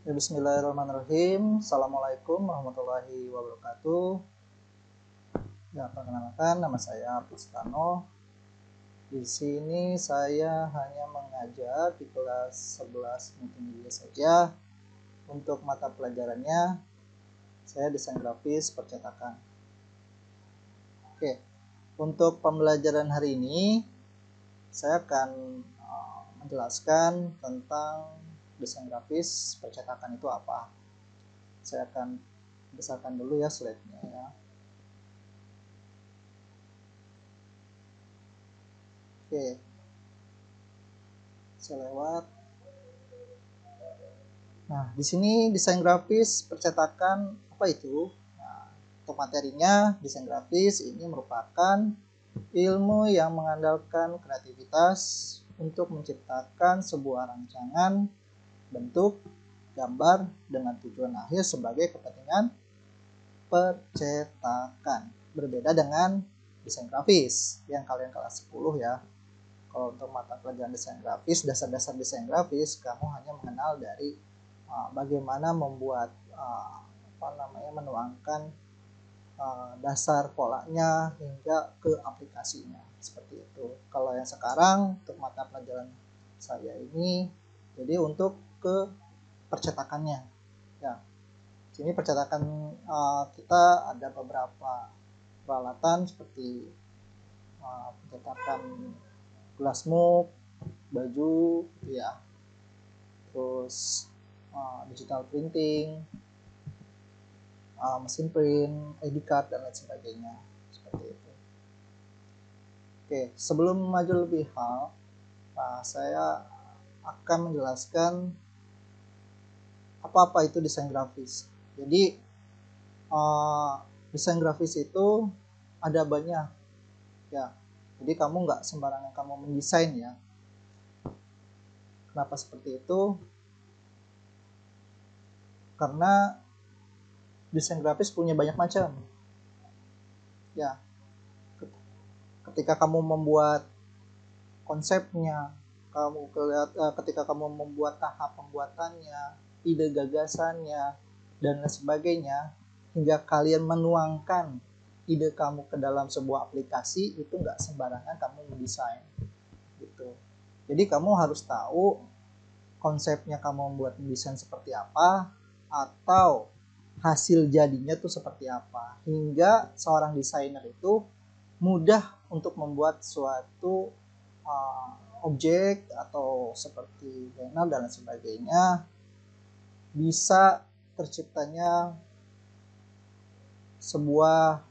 Ya, bismillahirrahmanirrahim. Assalamualaikum warahmatullahi wabarakatuh. Ya, perkenalkan nama saya Pustano. Di sini saya hanya mengajar di kelas 11 multimedia saja. Untuk mata pelajarannya saya desain grafis percetakan. Oke. Untuk pembelajaran hari ini saya akan menjelaskan tentang desain grafis percetakan itu apa. Saya akan besarkan dulu ya slide-nya ya. Oke. Saya lewat. Nah, di sini desain grafis percetakan apa itu? Nah, untuk materinya, desain grafis ini merupakan ilmu yang mengandalkan kreativitas untuk menciptakan sebuah rancangan bentuk gambar dengan tujuan akhir sebagai kepentingan percetakan. Berbeda dengan desain grafis yang kalian kelas 10 ya. Kalau untuk mata pelajaran desain grafis, dasar-dasar desain grafis, kamu hanya mengenal dari bagaimana membuat menuangkan dasar polanya hingga ke aplikasinya seperti itu. Kalau yang sekarang untuk mata pelajaran saya ini, jadi untuk ke percetakannya ya. Sini percetakan kita ada beberapa peralatan seperti percetakan glassmook, baju ya, terus digital printing, mesin print, ID card dan lain sebagainya seperti itu. Oke, sebelum maju lebih hal, saya akan menjelaskan apa itu desain grafis. Jadi desain grafis itu ada banyak ya. Jadi kamu nggak sembarangan kamu mendesain ya. Kenapa seperti itu? Karena desain grafis punya banyak macam ya. Ketika kamu membuat konsepnya, ketika kamu membuat tahap pembuatannya, ide gagasannya dan lain sebagainya, hingga kalian menuangkan ide kamu ke dalam sebuah aplikasi, itu nggak sembarangan kamu mendesain gitu. Jadi kamu harus tahu konsepnya kamu membuat desain seperti apa, atau hasil jadinya tuh seperti apa, hingga seorang desainer itu mudah untuk membuat suatu objek atau seperti banner dan lain sebagainya, bisa terciptanya sebuah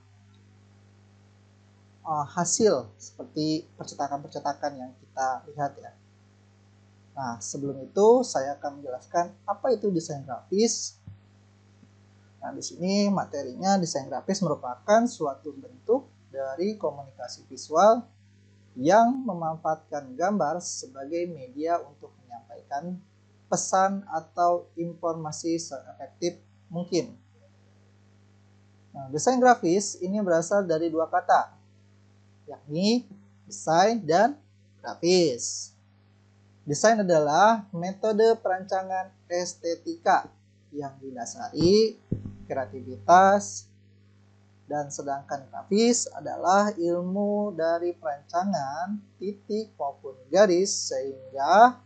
hasil seperti percetakan-percetakan yang kita lihat ya. Nah, sebelum itu saya akan menjelaskan apa itu desain grafis. Nah, di sini materinya desain grafis merupakan suatu bentuk dari komunikasi visual yang memanfaatkan gambar sebagai media untuk menyampaikan pesan atau informasi seefektif mungkin. Nah, desain grafis ini berasal dari dua kata, yakni desain dan grafis. Desain adalah metode perancangan estetika yang didasari kreativitas, dan sedangkan grafis adalah ilmu dari perancangan titik maupun garis sehingga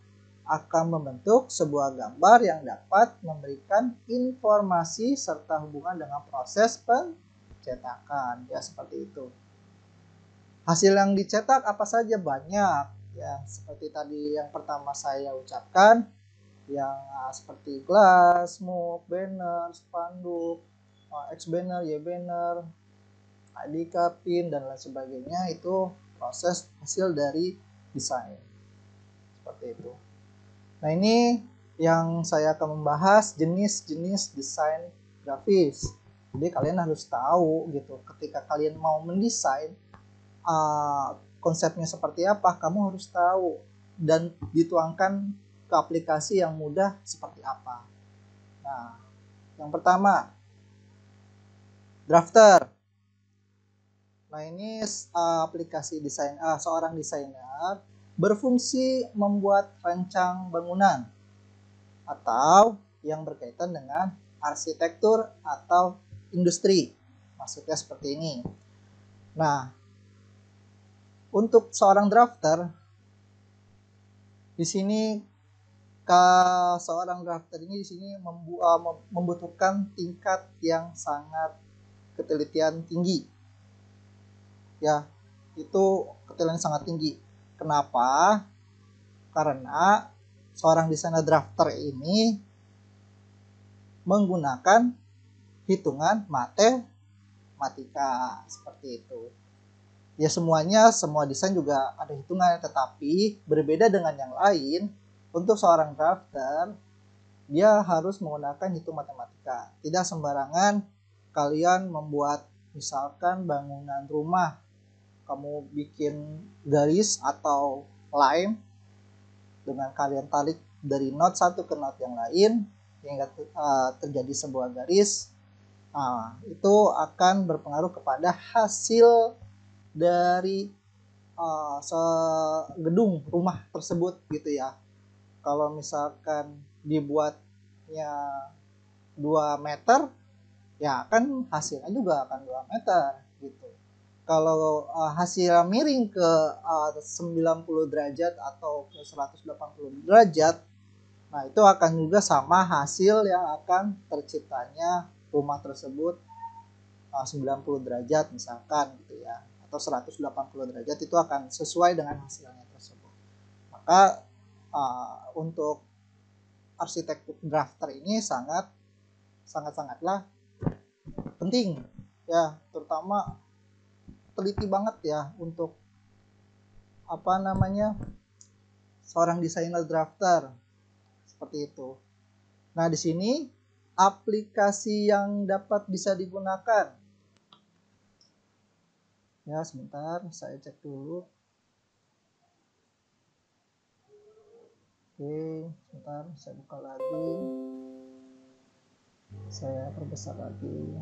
akan membentuk sebuah gambar yang dapat memberikan informasi serta hubungan dengan proses pencetakan ya, seperti itu. Hasil yang dicetak apa saja? Banyak ya, seperti tadi yang pertama saya ucapkan, yang seperti glassmook, banner, spanduk, X banner, Y banner, ID card, pin dan lain sebagainya, itu proses hasil dari desain seperti itu. Nah, ini yang saya akan membahas jenis-jenis desain grafis. Jadi kalian harus tahu gitu, ketika kalian mau mendesain konsepnya seperti apa, kamu harus tahu dan dituangkan ke aplikasi yang mudah seperti apa. Nah, yang pertama, Drafter. Nah, ini aplikasi desain seorang desainer berfungsi membuat rancang bangunan atau yang berkaitan dengan arsitektur atau industri. Maksudnya seperti ini. Nah, untuk seorang drafter, di sini seorang drafter ini di sini membutuhkan tingkat yang sangat ketelitian tinggi. Ya, itu ketelitian sangat tinggi. Kenapa? Karena seorang desainer drafter ini menggunakan hitungan matematika seperti itu. Ya semua desain juga ada hitungan, tetapi berbeda dengan yang lain. Untuk seorang drafter, dia harus menggunakan hitung matematika. Tidak sembarangan kalian membuat misalkan bangunan rumah, kamu bikin garis atau line dengan kalian tarik dari not satu ke not yang lain hingga terjadi sebuah garis. Itu akan berpengaruh kepada hasil dari gedung rumah tersebut gitu ya. Kalau misalkan dibuatnya 2 meter, ya kan hasilnya juga akan 2 meter gitu. Kalau hasil miring ke 90 derajat atau ke 180 derajat, nah itu akan juga sama hasil yang akan terciptanya rumah tersebut 90 derajat misalkan gitu ya, atau 180 derajat, itu akan sesuai dengan hasilnya tersebut. Maka untuk arsitektur drafter ini sangatlah penting ya, terutama teliti banget ya untuk seorang desainer drafter seperti itu. Nah, di sini aplikasi yang dapat bisa digunakan. Ya, sebentar saya cek dulu. Oke, sebentar saya buka lagi. Saya perbesar lagi.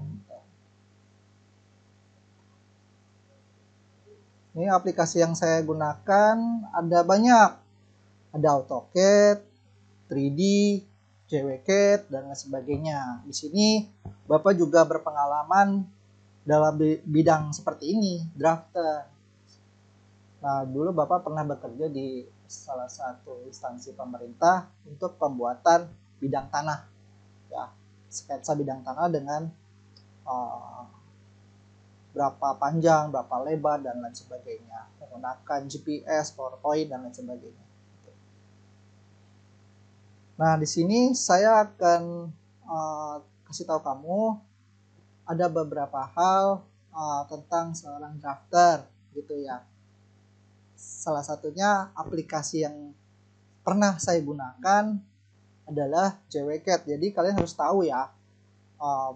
Ini aplikasi yang saya gunakan ada banyak. Ada AutoCAD, 3D, JWCAD, dan lain sebagainya. Di sini Bapak juga berpengalaman dalam bidang seperti ini, drafter. Nah, dulu Bapak pernah bekerja di salah satu instansi pemerintah untuk pembuatan bidang tanah. Ya, sketsa bidang tanah dengan berapa panjang, berapa lebar, dan lain sebagainya. Menggunakan GPS, PowerPoint, dan lain sebagainya. Nah, di sini saya akan kasih tahu kamu ada beberapa hal tentang seorang drafter gitu ya. Salah satunya aplikasi yang pernah saya gunakan adalah JWCAD. Jadi kalian harus tahu ya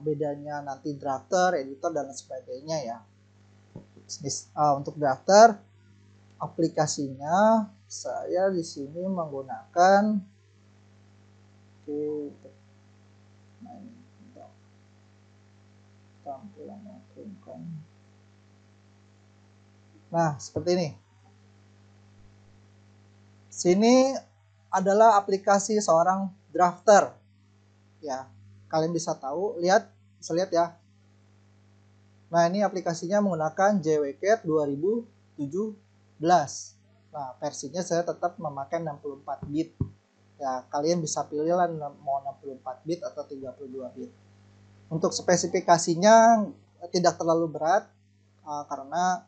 bedanya nanti drafter, editor, dan sebagainya ya. Untuk drafter aplikasinya saya di sini menggunakan Nah, seperti ini. Sini adalah aplikasi seorang drafter. Ya, kalian bisa lihat ya. Nah, ini aplikasinya menggunakan JWCAD 2017. Nah, versinya saya tetap memakai 64 bit. Ya, kalian bisa pilih lah mau 64 bit atau 32 bit. Untuk spesifikasinya tidak terlalu berat karena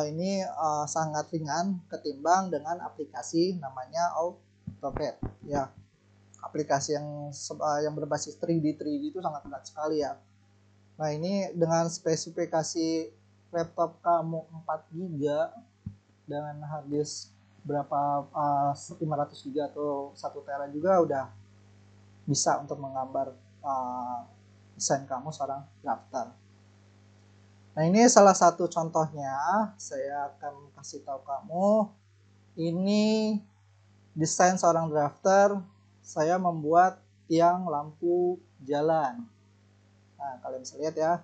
ini sangat ringan ketimbang dengan aplikasi namanya AutoCAD. Ya, aplikasi yang berbasis 3D itu sangat berat sekali ya. Nah, ini dengan spesifikasi laptop kamu 4 GB dengan harddisk berapa 500 GB atau 1 tera juga udah bisa untuk menggambar desain kamu seorang drafter. Nah, ini salah satu contohnya. Saya akan kasih tahu kamu. Ini desain seorang drafter. Saya membuat tiang lampu jalan. Nah, kalian bisa lihat ya.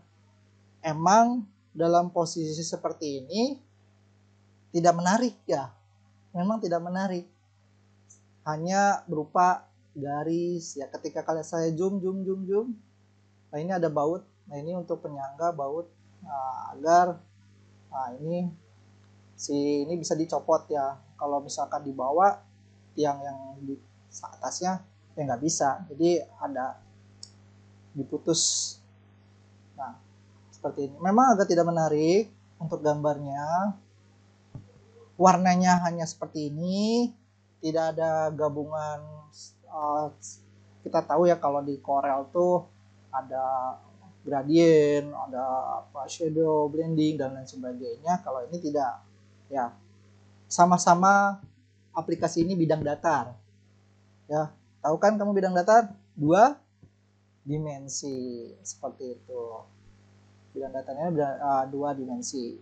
Emang dalam posisi seperti ini tidak menarik ya. Memang tidak menarik. Hanya berupa garis ya. Ketika kalian saya zoom, nah ini ada baut. Nah ini untuk penyangga baut, agar ini bisa dicopot ya. Kalau misalkan dibawa tiang yang di atasnya ya nggak bisa, jadi ada diputus. Nah seperti ini. Memang agak tidak menarik untuk gambarnya. Warnanya hanya seperti ini, tidak ada gabungan. Kita tahu ya kalau di Corel tuh ada gradient, ada shadow, blending dan lain sebagainya. Kalau ini tidak ya, sama-sama aplikasi ini bidang datar ya. Tahu kan kamu bidang datar? 2 dimensi seperti itu. Bidang datarnya 2 dimensi.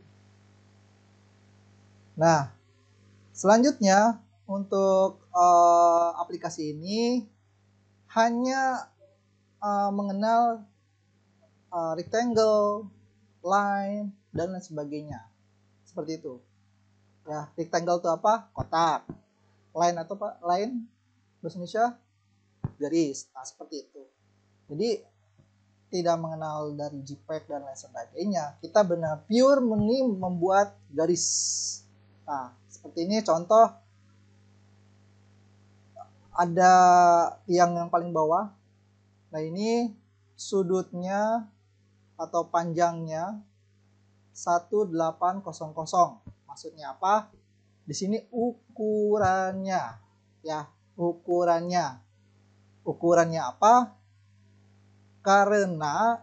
Nah, selanjutnya untuk aplikasi ini hanya mengenal rectangle, line, dan lain sebagainya. Seperti itu. Ya, rectangle itu apa? Kotak. Line atau apa? Line bahasa Indonesia garis. Nah, seperti itu. Jadi tidak mengenal dari JPEG dan lain sebagainya. Kita benar pure membuat garis. Nah, seperti ini contoh. Ada yang paling bawah. Nah, ini sudutnya atau panjangnya 1800. Maksudnya apa? Di sini ukurannya ya, ukurannya apa? Karena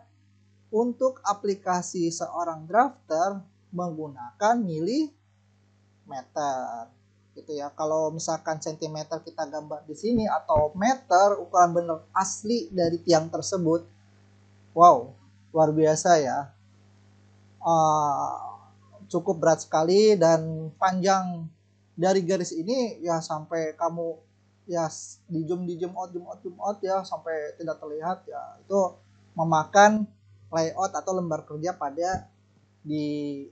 untuk aplikasi seorang drafter menggunakan milimeter gitu ya. Kalau misalkan sentimeter kita gambar di sini atau meter, ukuran benar asli dari tiang tersebut, wow, luar biasa ya. Cukup berat sekali, dan panjang dari garis ini ya sampai kamu ya di zoom out ya sampai tidak terlihat ya. Itu memakan layout atau lembar kerja pada di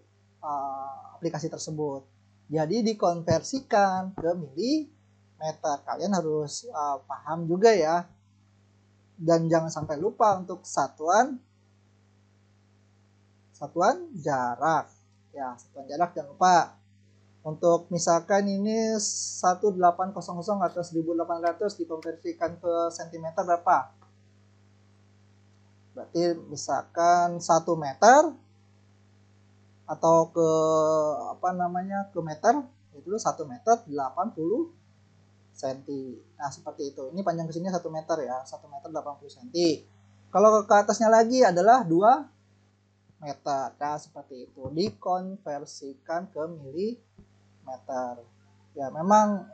aplikasi tersebut. Jadi dikonversikan ke milimeter. Kalian harus paham juga ya. Dan jangan sampai lupa untuk satuan jarak. Ya, satuan jarak jangan lupa. Untuk misalkan ini 1800 atau 1800 dikonversikan ke cm berapa? Berarti misalkan 1 meter atau ke ke meter, itu 1 meter 80 cm. Nah, seperti itu. Ini panjang ke sini 1 meter ya, 1 meter 80 cm. Kalau ke atasnya lagi adalah 2 meter. Nah, seperti itu. Dikonversikan ke milimeter. Ya, memang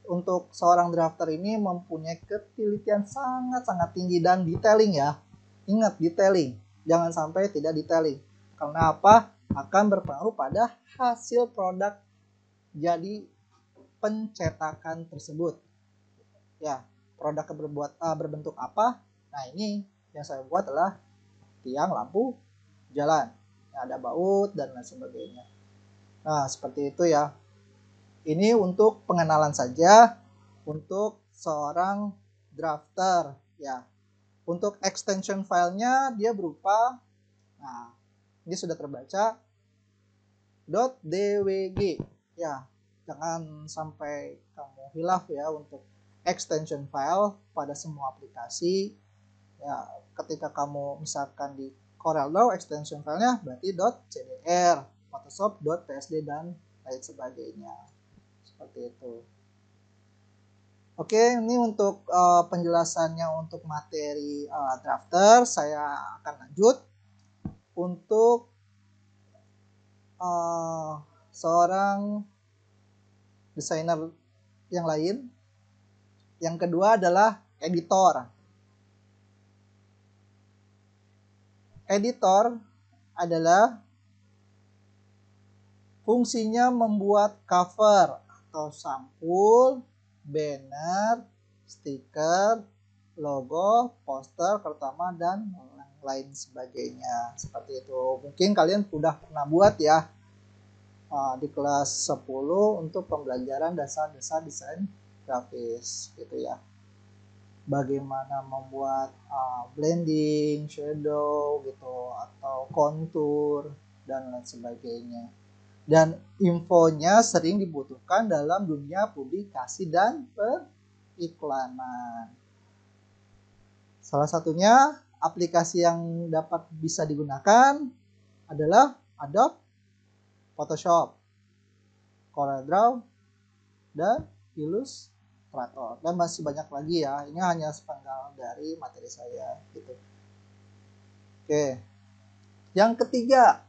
untuk seorang drafter ini mempunyai ketelitian sangat-sangat tinggi dan detailing ya. Ingat, detailing. Jangan sampai tidak detailing. Karena apa? Akan berpengaruh pada hasil produk jadi pencetakan tersebut. Ya, produk berbentuk apa? Nah, ini yang saya buat adalah tiang lampu jalan. Ada baut dan lain sebagainya. Nah, seperti itu ya. Ini untuk pengenalan saja untuk seorang drafter ya. Untuk extension filenya dia berupa, nah ini sudah terbaca, .dwg ya. Jangan sampai kamu hilaf ya untuk extension file pada semua aplikasi ya. Ketika kamu misalkan di CorelDRAW extension filenya berarti .cdr, Photoshop .psd dan lain sebagainya. Seperti itu. Oke, ini untuk penjelasannya untuk materi drafter. Saya akan lanjut untuk seorang desainer yang lain. Yang kedua adalah editor. Editor adalah fungsinya membuat cover atau sampul, banner, stiker, logo, poster, pertama dan lain sebagainya. Seperti itu. Mungkin kalian sudah pernah buat ya di kelas 10 untuk pembelajaran dasar-dasar desain grafis gitu ya. bagaimana membuat blending, shadow gitu, atau kontur dan lain sebagainya. Dan infonya sering dibutuhkan dalam dunia publikasi dan periklanan. Salah satunya aplikasi yang dapat bisa digunakan adalah Adobe Photoshop, CorelDRAW, dan Illustrator, dan masih banyak lagi ya. Ini hanya sepenggal dari materi saya gitu. Oke, yang ketiga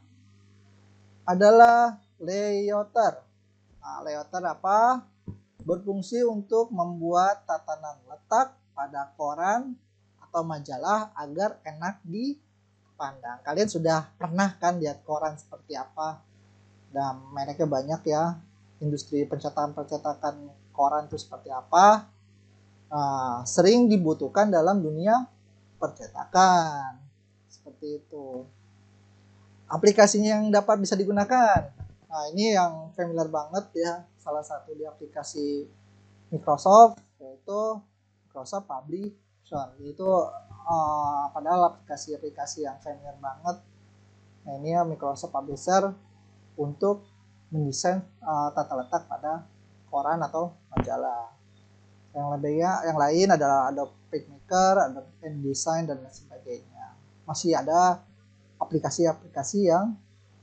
adalah layouter. Nah, layouter apa? Berfungsi untuk membuat tatanan letak pada koran atau majalah agar enak dipandang. Kalian sudah pernah kan lihat koran seperti apa? Dan mereknya banyak ya. Industri pencetakan koran itu seperti apa? Sering dibutuhkan dalam dunia percetakan. Seperti itu. Aplikasinya yang dapat bisa digunakan. Nah, ini yang familiar banget ya. Salah satu di aplikasi Microsoft, yaitu Microsoft Publisher. Itu padahal aplikasi-aplikasi yang familiar banget. Nah, ini ya Microsoft Publisher untuk mendesain tata letak pada koran atau majalah. Yang lain adalah Adobe PageMaker, Adobe InDesign, dan lain sebagainya. Masih ada aplikasi-aplikasi yang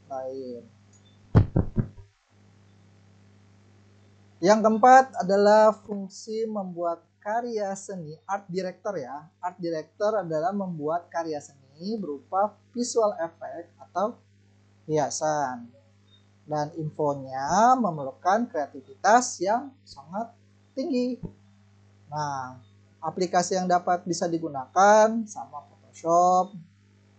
lain. Yang keempat adalah fungsi membuat karya seni, art director ya. Art director adalah membuat karya seni berupa visual effect atau hiasan. Dan infonya memerlukan kreativitas yang sangat tinggi. Nah, aplikasi yang dapat bisa digunakan sama Photoshop,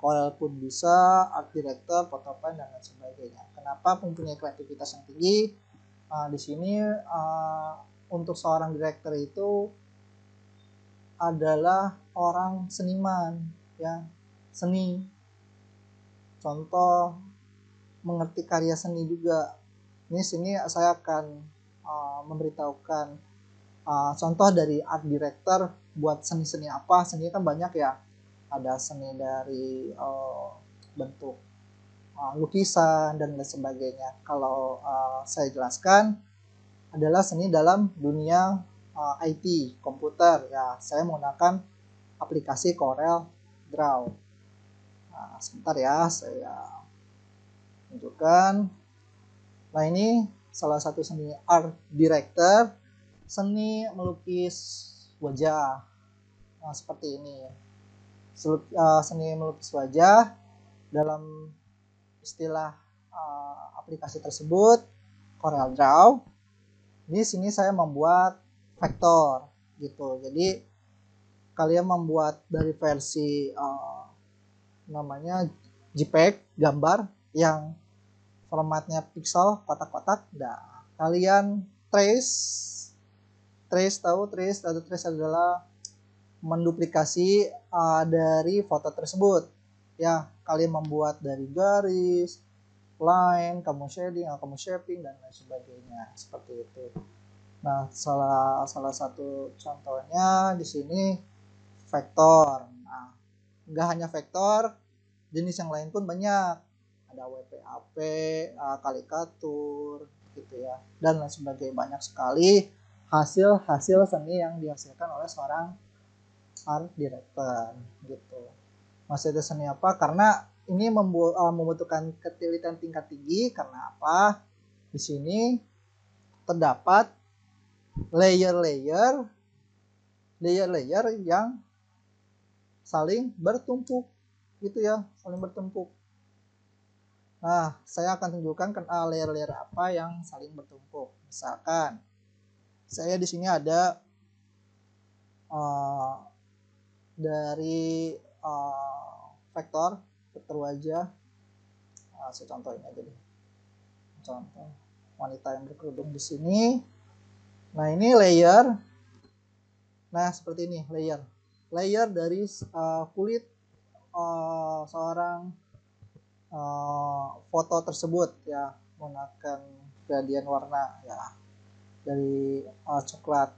Corel pun bisa, Art Director, Photopen, dan lain sebagainya. Kenapa mempunyai kreativitas yang tinggi? Di sini untuk seorang director itu adalah orang seniman, ya, seni. Contoh mengerti karya seni juga. Ini sini saya akan memberitahukan contoh dari art director buat seni-seni apa. Seni kan banyak ya. Ada seni dari bentuk lukisan dan lain sebagainya. Kalau saya jelaskan adalah seni dalam dunia IT, komputer ya. Saya menggunakan aplikasi CorelDRAW. Nah, sebentar ya, saya tunjukkan. Nah, ini salah satu seni art director, seni melukis wajah. Nah, seperti ini. Seni melukis wajah dalam istilah aplikasi tersebut CorelDRAW. Di sini saya membuat vektor gitu. Jadi kalian membuat dari versi namanya JPEG, gambar yang formatnya pixel, kotak-kotak. Nah, kalian trace tahu trace adalah menduplikasi dari foto tersebut. Ya, kalian membuat dari garis, line, kamu shading, kamu shaping, dan lain sebagainya. Seperti itu. Nah, salah satu contohnya di sini vektor. Nah, nggak hanya vektor, jenis yang lain pun banyak. Ada WPAP, karikatur, gitu ya, dan lain sebagainya. Banyak sekali hasil seni yang dihasilkan oleh seorang art director, gitu. Masih ada seni apa? Karena ini membutuhkan ketelitian tingkat tinggi. Karena apa? Di sini terdapat layer-layer yang saling bertumpuk, gitu ya, saling bertumpuk. Nah, saya akan tunjukkan layer-layer apa yang saling bertumpuk. Misalkan, saya di sini ada dari vektor wajah. Saya contohin aja deh. Contoh wanita yang berkerudung di sini. Nah, ini layer. Nah, seperti ini layer dari kulit seorang foto tersebut ya, menggunakan gradien warna ya, dari coklat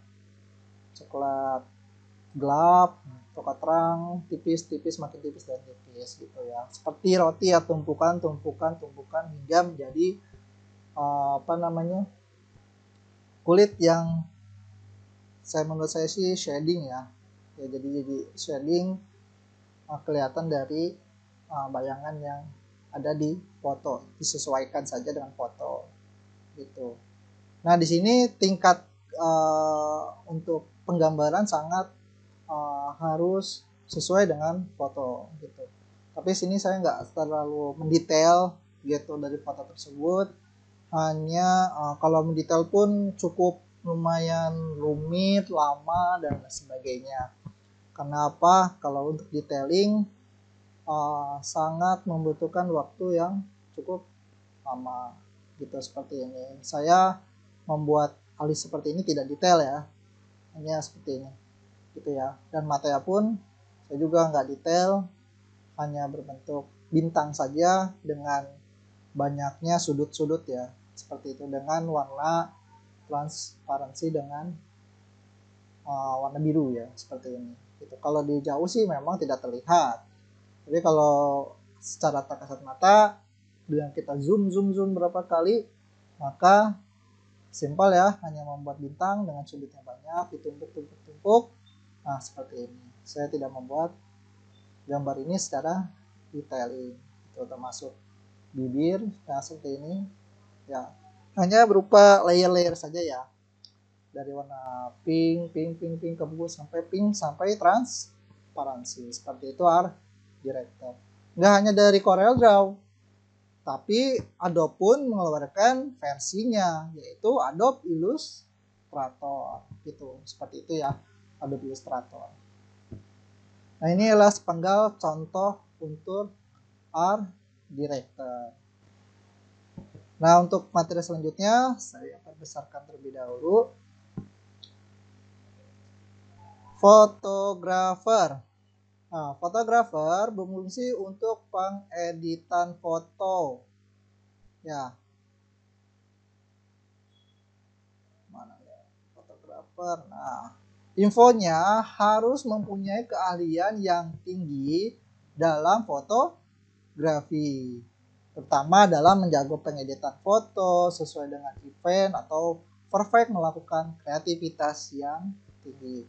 gelap atau terang, tipis-tipis, makin tipis dan tipis gitu ya. Seperti roti ya, tumpukan hingga menjadi apa namanya, kulit yang menurut saya sih shading ya. Ya jadi shading kelihatan dari bayangan yang ada di foto, disesuaikan saja dengan foto gitu. Nah di sini tingkat untuk penggambaran sangat harus sesuai dengan foto gitu. Tapi sini saya nggak terlalu mendetail gitu dari foto tersebut. Hanya kalau mendetail pun cukup lumayan rumit, lama dan sebagainya. Kenapa? Kalau untuk detailing sangat membutuhkan waktu yang cukup lama gitu seperti ini. Saya membuat alis seperti ini tidak detail ya, hanya seperti ini gitu ya. Dan matanya pun saya juga nggak detail, hanya berbentuk bintang saja dengan banyaknya sudut-sudut ya, seperti itu, dengan warna transparansi dengan warna biru ya, seperti ini gitu. Kalau di jauh sih memang tidak terlihat, tapi kalau secara tak kasat mata dengan kita zoom berapa kali, maka simpel ya, hanya membuat bintang dengan sudutnya banyak, ditumpuk. Nah seperti ini. Saya tidak membuat gambar ini secara detailing itu, termasuk bibir nah seperti ini ya, hanya berupa layer-layer saja ya, dari warna pink ke sampai transparansi, seperti itu art director. Nggak hanya dari Corel Draw, tapi Adobe pun mengeluarkan versinya, yaitu Adobe Illustrator gitu, seperti itu ya, Adobe Illustrator. Nah ini adalah sepenggal contoh untuk art director. Nah untuk materi selanjutnya saya akan besarkan terlebih dahulu. Fotografer. Nah, fotografer berfungsi untuk pengeditan foto. Ya. Mana ya? Fotografer. Nah, infonya harus mempunyai keahlian yang tinggi dalam fotografi, terutama dalam menjaga pengeditan foto sesuai dengan event atau perfect, melakukan kreativitas yang tinggi,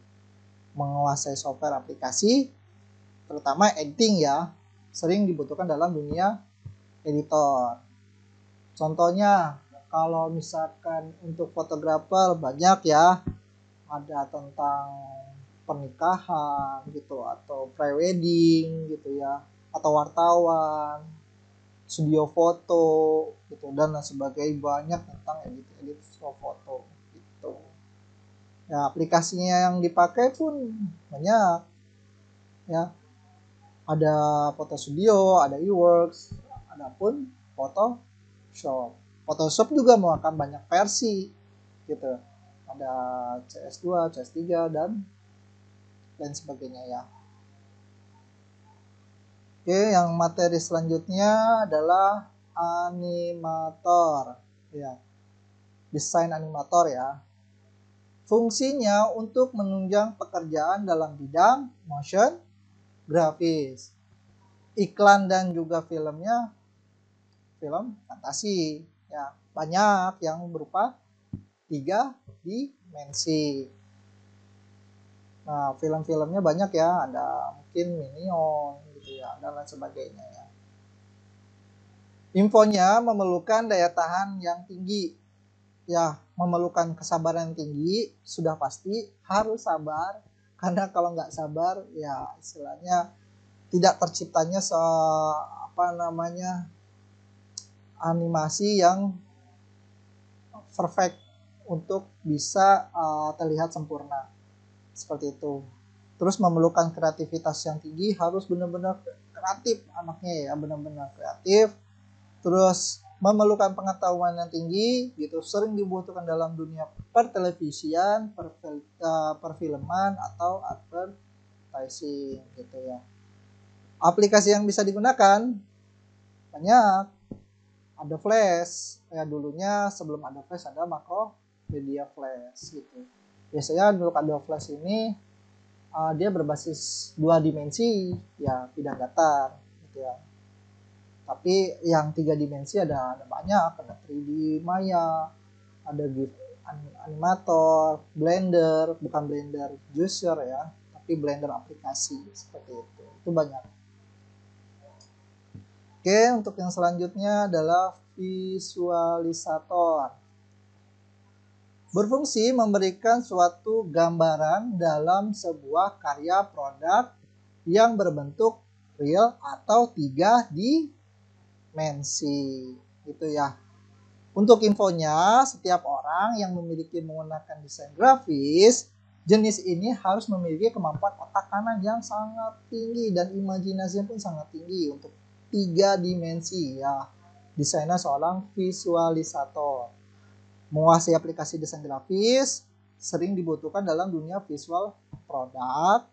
menguasai software aplikasi, terutama editing ya, sering dibutuhkan dalam dunia editor. Contohnya kalau misalkan untuk fotografer banyak ya, ada tentang pernikahan gitu, atau prewedding gitu ya, atau wartawan, studio foto gitu, dan lain sebagainya, banyak tentang edit foto gitu ya. Aplikasinya yang dipakai pun banyak ya, ada Photo Studio, ada eWorks, ada pun Photoshop. Photoshop juga memakan banyak versi gitu, ada CS2, CS3 dan lain sebagainya ya. Oke, yang materi selanjutnya adalah animator ya, desain animator ya. Fungsinya untuk menunjang pekerjaan dalam bidang motion grafis, iklan dan juga film fantasi ya, banyak yang berupa 3 dimensi. Nah film-filmnya banyak ya, ada mungkin Minion gitu ya, dan lain sebagainya ya. Infonya memerlukan daya tahan yang tinggi ya, memerlukan kesabaran yang tinggi, sudah pasti harus sabar, karena kalau nggak sabar ya istilahnya tidak terciptanya animasi yang perfect untuk bisa terlihat sempurna seperti itu. Terus memerlukan kreativitas yang tinggi, harus benar-benar kreatif anaknya ya, benar-benar kreatif. Terus memerlukan pengetahuan yang tinggi gitu, sering dibutuhkan dalam dunia pertelevisian, perfilman atau advertising gitu ya. Aplikasi yang bisa digunakan banyak, ada Flash ya, dulunya sebelum ada Flash ada Macromedia Flash gitu. Biasanya untuk Adobe Flash ini dia berbasis dua dimensi, ya bidang datar gitu ya. Tapi yang tiga dimensi ada banyak, ada 3D Maya, ada GIF animator, Blender, bukan Blender user ya, tapi Blender aplikasi seperti itu. Itu banyak. Oke, untuk yang selanjutnya adalah visualisator. Berfungsi memberikan suatu gambaran dalam sebuah karya produk yang berbentuk real atau tiga dimensi. Itu ya. Untuk infonya, setiap orang yang memiliki menggunakan desain grafis, jenis ini harus memiliki kemampuan otak kanan yang sangat tinggi dan imajinasi pun sangat tinggi untuk tiga dimensi ya. Desainer seorang visualisator. Menguasai aplikasi desain grafis sering dibutuhkan dalam dunia visual produk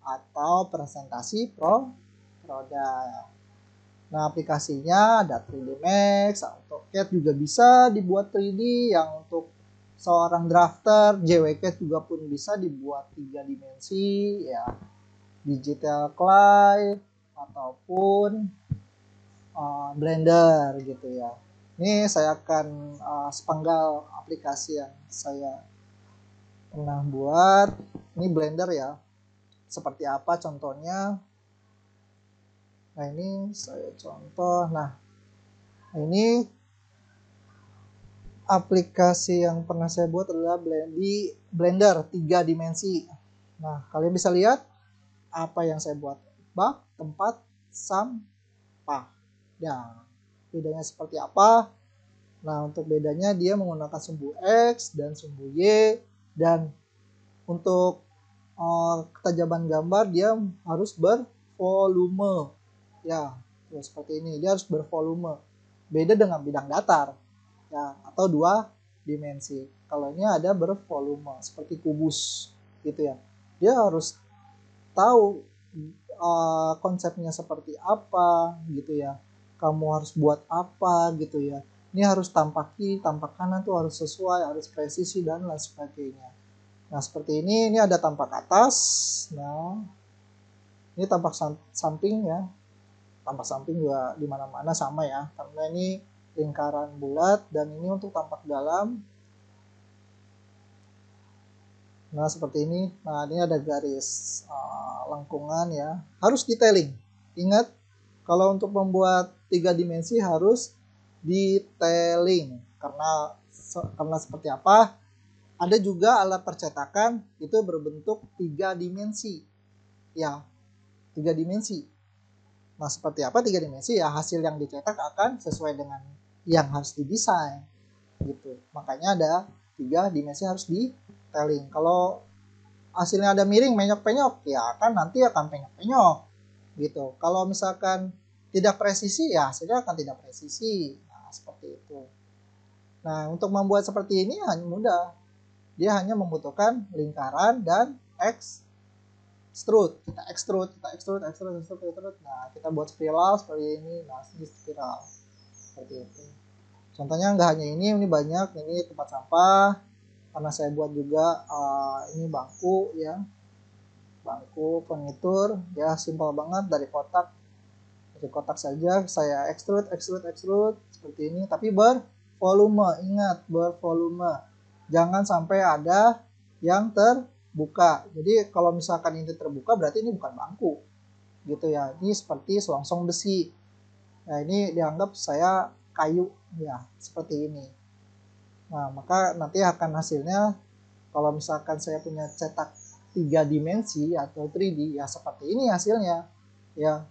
atau presentasi produk. Nah, aplikasinya ada 3D Max, AutoCAD juga bisa dibuat 3D, yang untuk seorang drafter, JWCAD juga pun bisa dibuat 3 dimensi ya. Digital Clay ataupun Blender gitu ya. Ini saya akan sepenggal aplikasi yang saya pernah buat. Ini Blender ya. Seperti apa contohnya? Nah, ini saya contoh. Nah, ini aplikasi yang pernah saya buat adalah di Blender 3 dimensi. Nah, kalian bisa lihat apa yang saya buat. Bak, tempat, sampah. Nah, bedanya seperti apa? Nah, untuk bedanya dia menggunakan sumbu X dan sumbu Y, dan untuk ketajaman gambar dia harus bervolume. Ya, seperti ini. Dia harus bervolume. Beda dengan bidang datar ya, atau dua dimensi. Kalau ini ada bervolume seperti kubus gitu ya. Dia harus tahu konsepnya seperti apa gitu ya. Kamu harus buat apa gitu ya. Ini harus tampak kiri, tampak kanan tuh harus sesuai, harus presisi dan lain sebagainya. Nah, seperti ini ada tampak atas. Nah, ini tampak samping ya. Tampak samping juga di mana-mana sama ya, karena ini lingkaran bulat, dan ini untuk tampak dalam. Nah, seperti ini. Nah, ini ada garis lengkungan ya. Harus detailing. Ingat, kalau untuk membuat 3 dimensi harus detailing. Karena seperti apa? Ada juga alat percetakan itu berbentuk 3 dimensi. Ya, 3 dimensi. Nah, seperti apa 3 dimensi? Ya, hasil yang dicetak akan sesuai dengan yang harus didesain gitu. Makanya ada 3 dimensi harus detailing. Kalau hasilnya ada miring, menyok-penyok, ya kan nanti akan penyok-penyok gitu. Kalau misalkan tidak presisi, ya hasilnya akan tidak presisi. Nah, seperti itu. Nah, untuk membuat seperti ini hanya mudah. Dia hanya membutuhkan lingkaran dan extrude. Kita extrude. Nah, kita buat spiral seperti ini. Nah, ini spiral seperti itu. Contohnya nggak hanya ini banyak. Ini tempat sampah. Karena saya buat juga ini bangku ya. Bangku furnitur ya, simpel banget dari kotak. Dari kotak saja saya extrude seperti ini, tapi bervolume. Ingat, bervolume. Jangan sampai ada yang terbuka. Jadi kalau misalkan ini terbuka berarti ini bukan bangku gitu ya. Ini seperti selongsong besi. Nah, ini dianggap saya kayu ya, seperti ini. Nah, maka nanti akan hasilnya kalau misalkan saya punya cetak 3 dimensi atau 3D ya seperti ini hasilnya. Ya,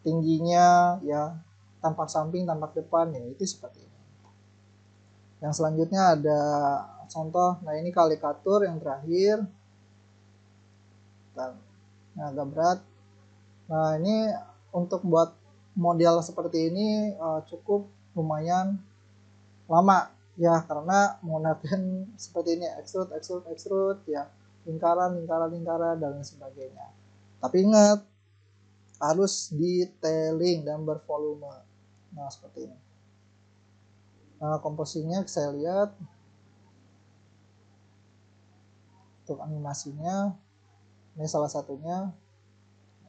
tingginya ya, tampak samping, tampak depan ya, itu seperti ini. Yang selanjutnya ada contoh. Nah, ini karikatur yang terakhir. Nah, agak berat. Nah, ini untuk buat model seperti ini cukup lumayan lama ya, karena menggunakan seperti ini, extrude ya, lingkaran dan lain sebagainya. Tapi ingat, harus detailing dan bervolume. Nah, seperti ini. Nah, komposisinya saya lihat untuk animasinya. Ini salah satunya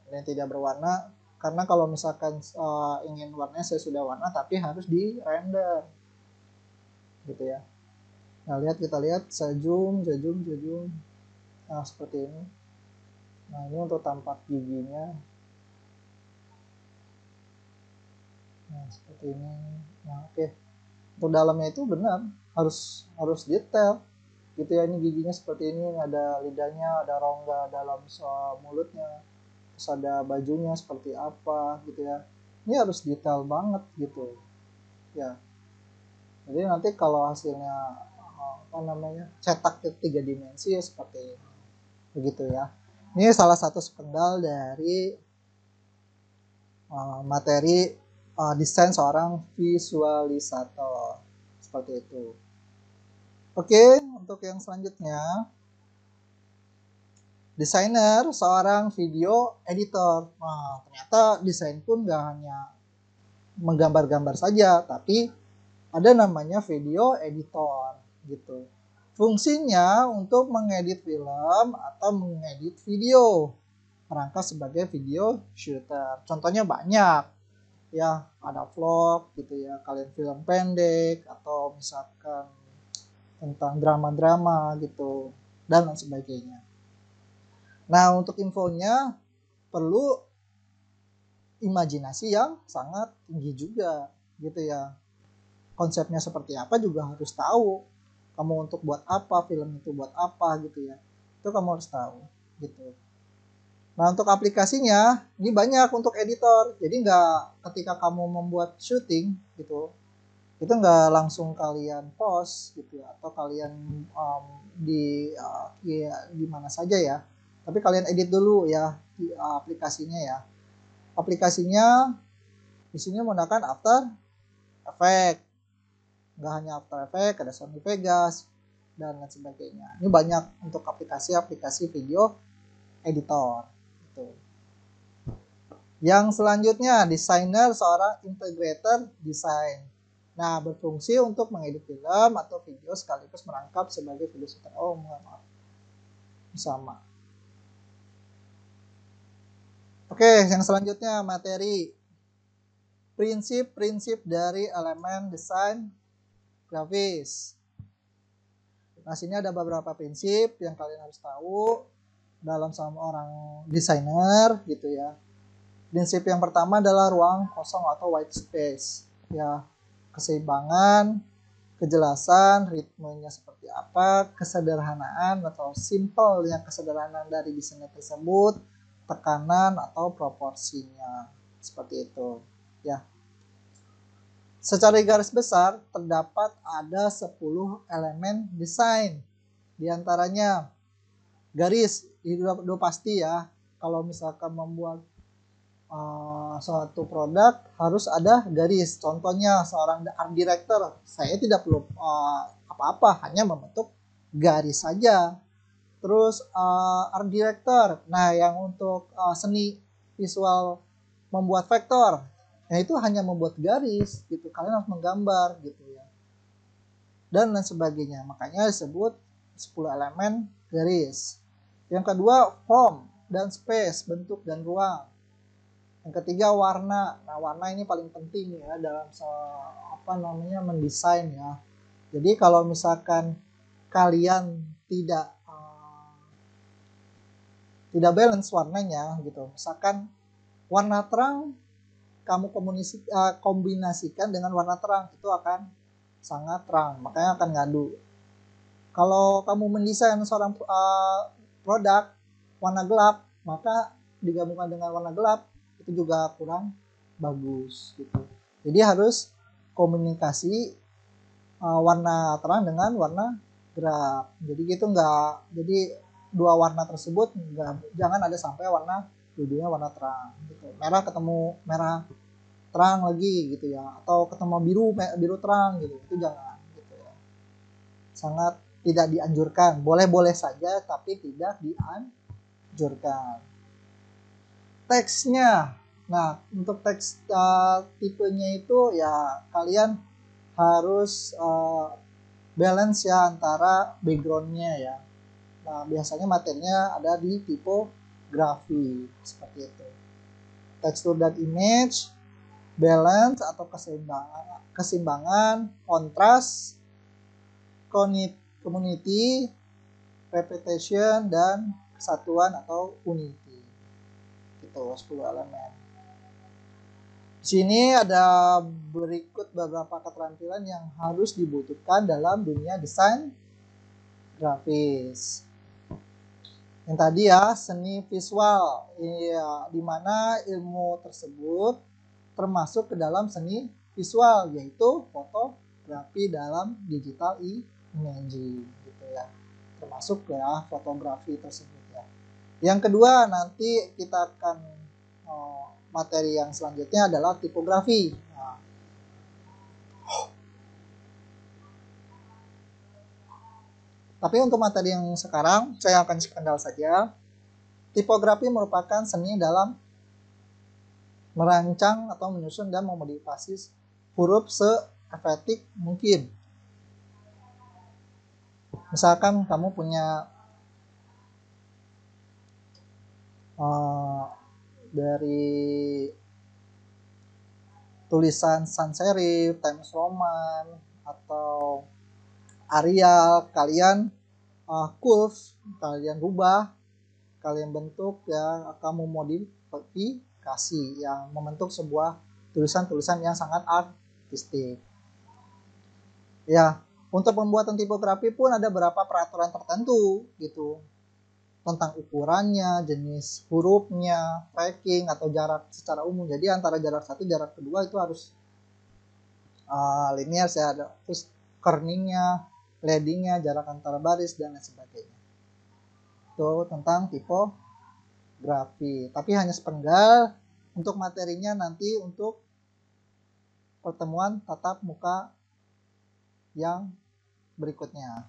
yang tidak berwarna, karena kalau misalkan ingin warnanya sudah warna tapi harus di render gitu ya. Nah kita lihat saya zoom. Nah seperti ini. Nah ini untuk tampak giginya. Nah seperti ini. Nah oke. Untuk dalamnya itu benar harus detail gitu ya. Ini giginya seperti ini, ada lidahnya, ada rongga dalam mulutnya, terus ada bajunya seperti apa gitu ya. Ini harus detail banget gitu ya. Jadi nanti kalau hasilnya cetak ke 3 dimensi ya seperti ini. Begitu ya. Ini salah satu sepenggal dari materi desain seorang visualisator seperti itu. Oke, untuk yang selanjutnya, desainer seorang video editor. Nah, ternyata desain pun gak hanya menggambar-gambar saja, tapi ada namanya video editor gitu. Fungsinya untuk mengedit film atau mengedit video, merangkap sebagai video shooter. Contohnya banyak ya, ada vlog gitu ya, kalian film pendek atau misalkan tentang drama-drama gitu dan lain sebagainya. Nah, untuk infonya perlu imajinasi yang sangat tinggi juga gitu ya. Konsepnya seperti apa juga harus tahu. Kamu untuk buat apa, film itu buat apa gitu ya. Itu kamu harus tahu gitu. Nah, untuk aplikasinya ini banyak untuk editor. Jadi nggak ketika kamu membuat syuting gitu, itu nggak langsung kalian post gitu ya, atau kalian di mana saja ya, tapi kalian edit dulu ya di aplikasinya ya. Aplikasinya di sini menggunakan After Effects, nggak hanya After Effects, ada Sony Vegas dan lain sebagainya. Ini banyak untuk aplikasi-aplikasi video editor gitu. Yang selanjutnya, desainer seorang integrator design. Nah, berfungsi untuk mengedit film atau video sekaligus merangkap sebagai video shooter. Oh, maaf. Sama. Oke, yang selanjutnya materi. Prinsip-prinsip dari elemen desain grafis. Nah, sini ada beberapa prinsip yang kalian harus tahu dalam sama orang desainer gitu ya. Prinsip yang pertama adalah ruang kosong atau white space. Ya, keseimbangan, kejelasan, ritmenya seperti apa, kesederhanaan atau simpelnya kesederhanaan dari desainnya tersebut, tekanan atau proporsinya. Seperti itu. Ya. Secara garis besar terdapat ada 10 elemen desain. Di antaranya garis, itu udah pasti ya. Kalau misalkan membuat suatu produk harus ada garis. Contohnya seorang art director, saya tidak perlu apa-apa, hanya membentuk garis saja. Terus art director, nah yang untuk seni visual membuat vektor, nah itu hanya membuat garis gitu, kalian harus menggambar gitu ya, dan lain sebagainya. Makanya disebut 10 elemen garis. Yang kedua, form dan space, bentuk dan ruang. Yang ketiga, warna. Nah, warna ini paling penting ya dalam mendesain ya. Jadi kalau misalkan kalian tidak balance warnanya gitu, misalkan warna terang kamu kombinasikan dengan warna terang, itu akan sangat terang, makanya akan ngadu. Kalau kamu mendesain seorang produk warna gelap, maka digabungkan dengan warna gelap itu juga kurang bagus gitu. Jadi harus komunikasi warna terang dengan warna gelap. Jadi gitu jadi dua warna tersebut jangan ada sampai warna dua-duanya warna terang gitu. Merah ketemu merah terang lagi gitu ya, atau ketemu biru terang gitu. Itu jangan gitu ya. Sangat tidak dianjurkan. Boleh-boleh saja tapi tidak dianjurkan. Teksnya, nah untuk teks tipenya itu ya kalian harus balance ya antara backgroundnya ya. Nah biasanya materinya ada di tipe tipografi seperti itu. Tekstur dan image, balance atau keseimbangan, kontras, community, repetition, dan kesatuan atau unity. Itu 10 elemen. Di sini ada berikut beberapa keterampilan yang harus dibutuhkan dalam dunia desain grafis. Yang tadi ya, seni visual, ya, di mana ilmu tersebut termasuk ke dalam seni visual, yaitu fotografi dalam digital imaging, gitu ya, termasuk ya fotografi tersebut ya. Yang kedua, nanti kita akan materi yang selanjutnya adalah tipografi. Nah, tapi untuk materi yang sekarang saya akan sekedar saja. Tipografi merupakan seni dalam merancang atau menyusun dan memodifikasi huruf seefektif mungkin. Misalkan kamu punya dari tulisan sans serif, Times Roman, atau Arial, kalian curve, kalian rubah, kalian bentuk ya, kamu modifikasi yang membentuk sebuah tulisan-tulisan yang sangat artistik. Ya, untuk pembuatan tipografi pun ada beberapa peraturan tertentu gitu, tentang ukurannya, jenis hurufnya, tracking atau jarak secara umum. Jadi antara jarak satu, jarak kedua itu harus linear ya, ada terus kerningnya, leadingnya, jarak antara baris dan lain sebagainya. Itu tentang tipografi. Tapi hanya sepenggal. Untuk materinya nanti untuk pertemuan tatap muka yang berikutnya.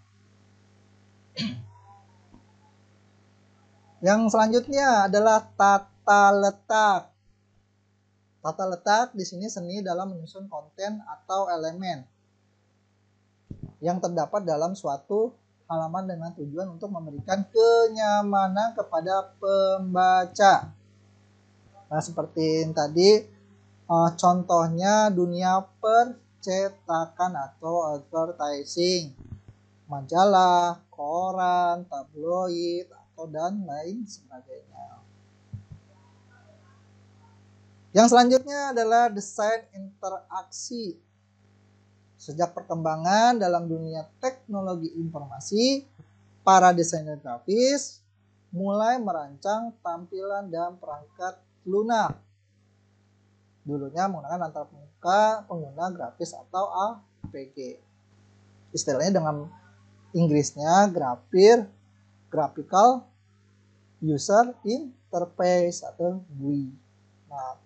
Yang selanjutnya adalah tata letak. Tata letak di sini seni dalam menyusun konten atau elemen yang terdapat dalam suatu halaman dengan tujuan untuk memberikan kenyamanan kepada pembaca. Nah, seperti yang tadi, contohnya dunia percetakan atau advertising, majalah, koran, tabloid, atau dan lain sebagainya. Yang selanjutnya adalah desain interaksi. Sejak perkembangan dalam dunia teknologi informasi, para desainer grafis mulai merancang tampilan dan perangkat lunak. Dulunya menggunakan antarmuka pengguna grafis atau APG. Istilahnya dengan Inggrisnya Graphical User Interface atau GUI. Nah,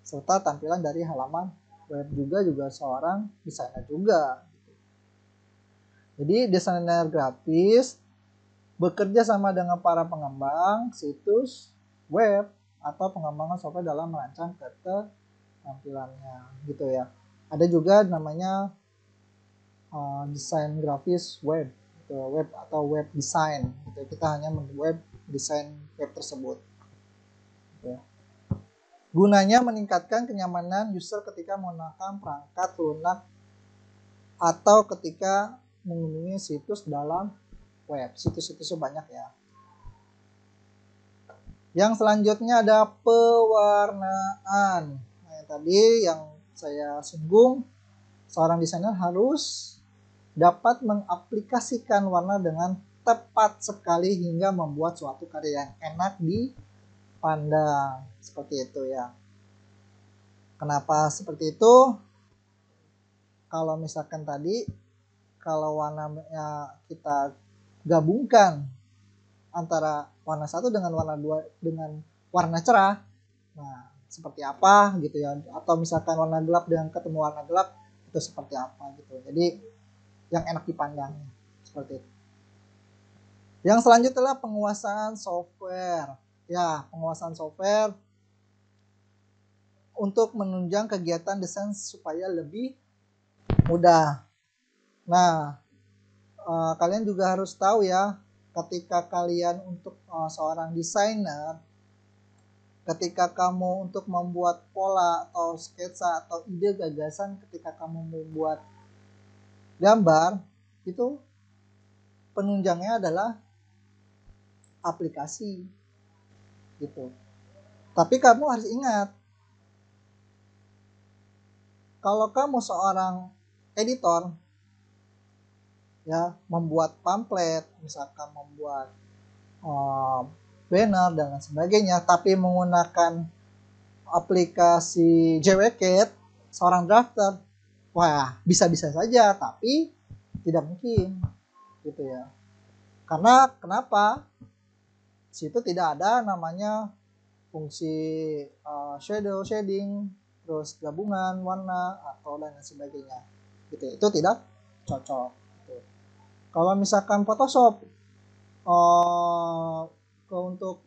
serta tampilan dari halaman web juga seorang desainer juga. Jadi desainer grafis bekerja sama dengan para pengembang situs web atau pengembangan software dalam merancang tampilannya gitu ya. Ada juga namanya desain grafis web, gitu, web atau web design. Gitu. Kita hanya web desain web tersebut. Gitu. Gunanya meningkatkan kenyamanan user ketika menggunakan perangkat lunak atau ketika mengunjungi situs dalam web. Situs-situs banyak ya. Yang selanjutnya ada pewarnaan. Nah, yang tadi yang saya singgung, seorang desainer harus dapat mengaplikasikan warna dengan tepat sekali hingga membuat suatu karya yang enak dipandang. Seperti itu ya. Kenapa seperti itu? Kalau misalkan tadi, kalau warnanya kita gabungkan antara warna satu dengan warna dua dengan warna cerah, nah seperti apa gitu ya, atau misalkan warna gelap dengan ketemu warna gelap, itu seperti apa gitu. Jadi yang enak dipandang seperti itu. Yang selanjutnya adalah penguasaan software. Ya, penguasaan software untuk menunjang kegiatan desain supaya lebih mudah. Nah, kalian juga harus tahu ya, ketika kalian untuk seorang desainer, ketika kamu untuk membuat pola atau sketsa atau ide gagasan, ketika kamu membuat gambar, itu penunjangnya adalah aplikasi gitu. Tapi kamu harus ingat, kalau kamu seorang editor, ya, membuat pamflet, misalkan membuat banner dan lain sebagainya, tapi menggunakan aplikasi JWCAT, seorang drafter, wah, bisa-bisa saja, tapi tidak mungkin gitu ya. Karena kenapa? Situ tidak ada namanya fungsi shadow, shading, terus gabungan warna atau dan sebagainya. Gitu. Itu tidak cocok. Gitu. Kalau misalkan Photoshop untuk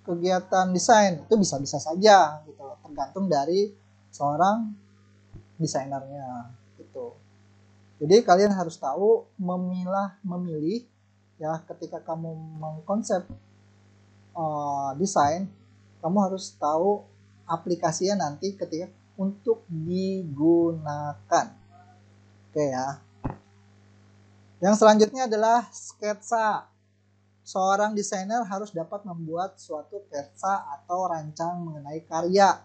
kegiatan desain itu bisa-bisa saja gitu, tergantung dari seorang desainernya gitu. Jadi kalian harus tahu memilih ya, ketika kamu mengkonsep desain, kamu harus tahu aplikasinya nanti ketika untuk digunakan. Oke ya. Yang selanjutnya adalah sketsa. Seorang desainer harus dapat membuat suatu sketsa atau rancang mengenai karya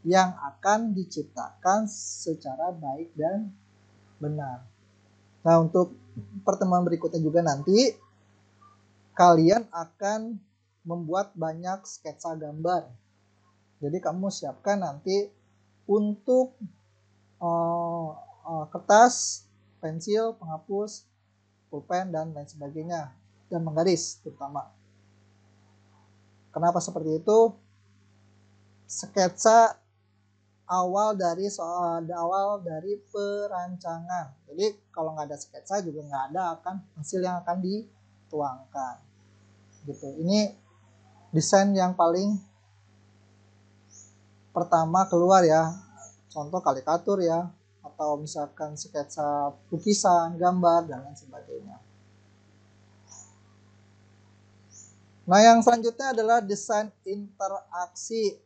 yang akan diciptakan secara baik dan benar. Nah, untuk pertemuan berikutnya juga nanti kalian akan membuat banyak sketsa gambar. Jadi kamu siapkan nanti untuk kertas, pensil, penghapus, pulpen, dan lain sebagainya. Dan menggaris terutama. Kenapa seperti itu? Sketsa awal dari perancangan. Jadi kalau nggak ada sketsa juga nggak ada akan hasil yang akan dituangkan. Gitu. Ini desain yang paling pertama keluar ya. Contoh karikatur ya, atau misalkan sketsa lukisan, gambar, dan lain sebagainya. Nah, yang selanjutnya adalah desain interaksi.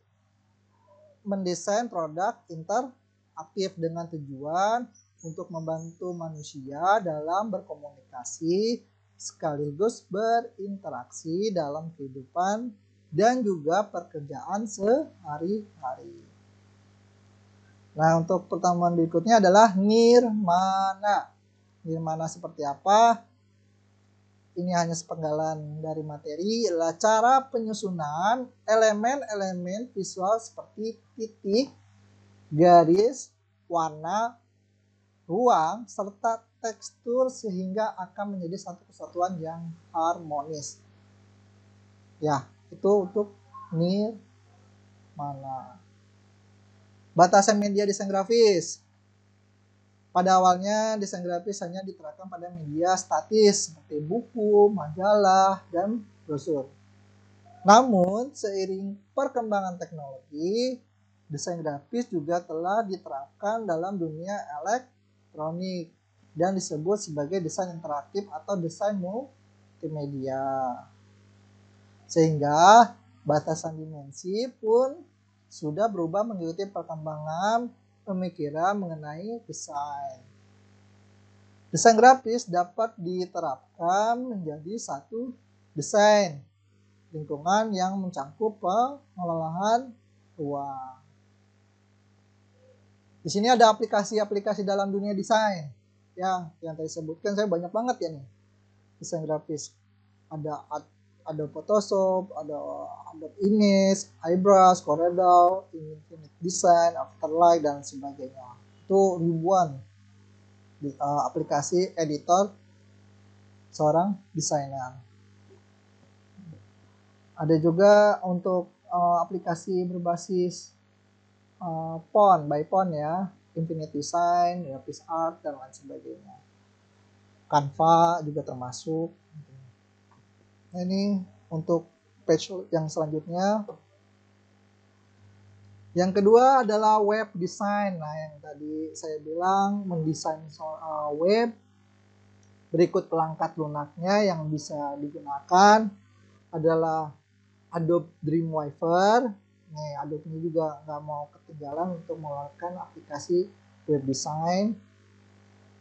Mendesain produk interaktif dengan tujuan untuk membantu manusia dalam berkomunikasi sekaligus berinteraksi dalam kehidupan dan juga pekerjaan sehari-hari. Nah, untuk pertemuan berikutnya adalah nirmana. Nirmana seperti apa? Ini hanya sepenggalan dari materi, adalah cara penyusunan elemen-elemen visual seperti titik, garis, warna, ruang, serta tekstur sehingga akan menjadi satu kesatuan yang harmonis. Ya, itu untuk nirmana. Batasan media desain grafis. Pada awalnya, desain grafis hanya diterapkan pada media statis seperti buku, majalah, dan brosur. Namun, seiring perkembangan teknologi, desain grafis juga telah diterapkan dalam dunia elektronik dan disebut sebagai desain interaktif atau desain multimedia. Sehingga batasan dimensi pun sudah berubah mengikuti perkembangan pemikiran mengenai desain. Desain grafis dapat diterapkan menjadi satu desain lingkungan yang mencakup pengelolaan ruang. Di sini ada aplikasi-aplikasi dalam dunia desain. Ya, yang tadi sebutkan saya banyak banget ya nih. Desain grafis. Ada Photoshop, ada Adobe Image, iBrush, Corel, Infinite Design, Afterlight, dan sebagainya. Itu ribuan aplikasi editor seorang desainer. Ada juga untuk aplikasi berbasis font by font ya, Infinite Design, Graphic Art, dan lain sebagainya. Canva juga termasuk. Nah, ini untuk page yang selanjutnya. Yang kedua adalah web design. Nah, yang tadi saya bilang mendesain web Berikut pelengkap lunaknya yang bisa digunakan adalah Adobe Dreamweaver. Nih, Adobe ini juga nggak mau ketinggalan untuk mengeluarkan aplikasi web design.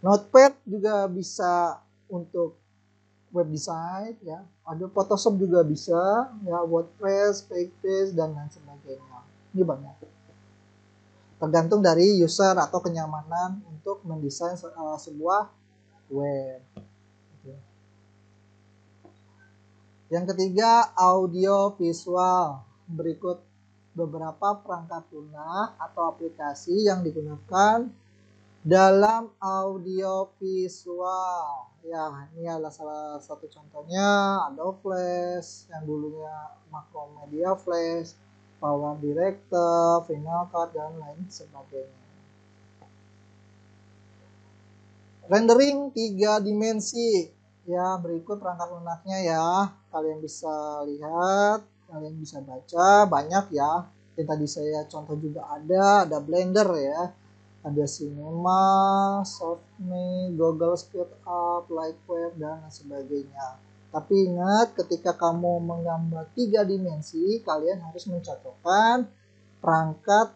Notepad juga bisa untuk web design ya. Adobe Photoshop juga bisa ya, WordPress, Pages dan lain sebagainya. Ini banyak. Tergantung dari user atau kenyamanan untuk mendesain sebuah web. Yang ketiga, audio visual. Berikut beberapa perangkat lunak atau aplikasi yang digunakan dalam audio visual. Ya, ini adalah salah satu contohnya, Adobe Flash yang dulunya Macromedia Flash, Power Director, Final Cut dan lain sebagainya. Rendering 3 dimensi. Ya, berikut perangkat lunaknya ya. Kalian bisa lihat, kalian bisa baca, banyak ya. Yang tadi saya contoh juga ada Blender ya. Ada Cinema, Softme, Google SketchUp, Lightwave dan sebagainya. Tapi ingat, ketika kamu menggambar 3 dimensi, kalian harus mencocokkan perangkat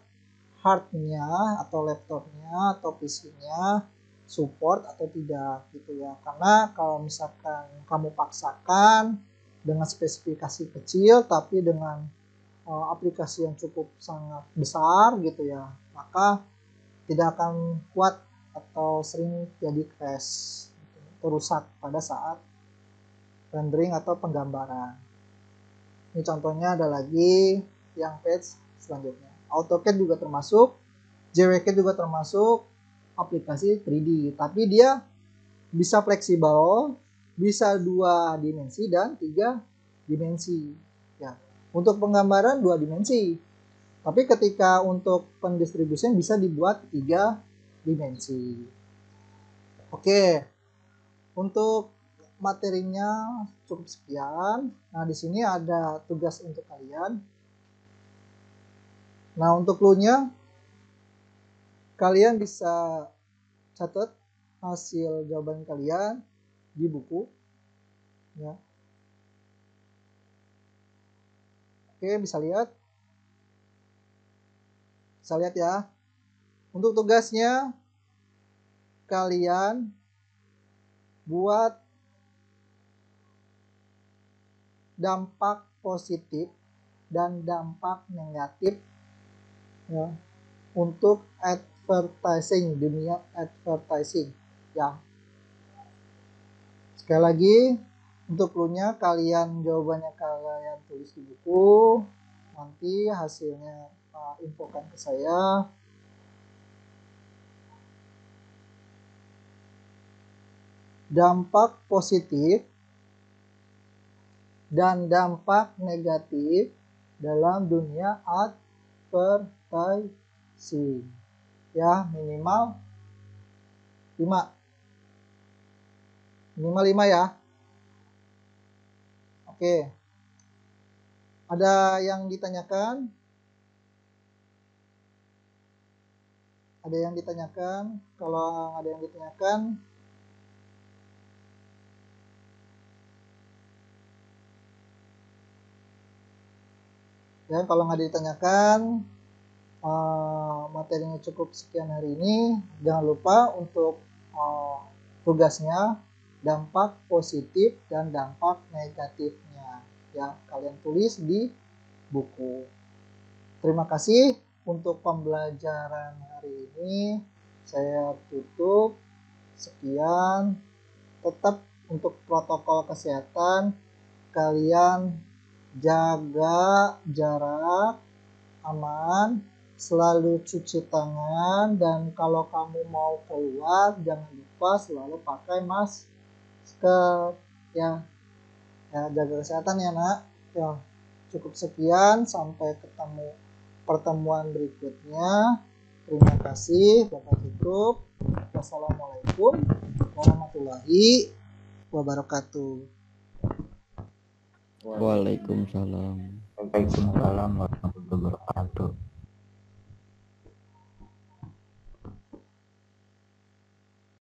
hardnya atau laptopnya atau PC-nya support atau tidak gitu ya. Karena kalau misalkan kamu paksakan dengan spesifikasi kecil tapi dengan aplikasi yang cukup sangat besar gitu ya, maka tidak akan kuat atau sering jadi crash atau rusak pada saat rendering atau penggambaran. Ini contohnya ada lagi yang page selanjutnya. AutoCAD juga termasuk, JWCAD juga termasuk aplikasi 3D, tapi dia bisa fleksibel, bisa 2 dimensi dan 3 dimensi ya. Untuk penggambaran 2 dimensi, tapi ketika untuk pendistribusian bisa dibuat 3 dimensi. Oke, untuk materinya cukup sekian. Nah, di sini ada tugas untuk kalian. Nah, untuk clue-nya kalian bisa catat hasil jawaban kalian di buku ya. Oke, bisa lihat ya. Untuk tugasnya kalian buat dampak positif dan dampak negatif ya untuk advertising, dunia advertising ya. Sekali lagi, untuk clue-nya jawabannya kalian tulis di buku, nanti hasilnya infokan ke saya. Dampak positif dan dampak negatif dalam dunia advertising ya, minimal 5 ya. Oke, ada yang ditanyakan? Kalau ada yang ditanyakan, ya, kalau nggak ditanyakan, materinya cukup sekian hari ini. Jangan lupa untuk tugasnya dampak positif dan dampak negatifnya ya, kalian tulis di buku. Terima kasih untuk pembelajaran hari ini. Saya tutup. Sekian. Tetap untuk protokol kesehatan, kalian jaga jarak aman, selalu cuci tangan, dan kalau kamu mau keluar jangan lupa selalu pakai masker ya. Jaga kesehatan ya nak ya. Cukup sekian, sampai ketemu pertemuan berikutnya. Terima kasih. Bapak tutup. Wassalamualaikum warahmatullahi wabarakatuh. Waalaikumsalam warahmatullahi wabarakatuh.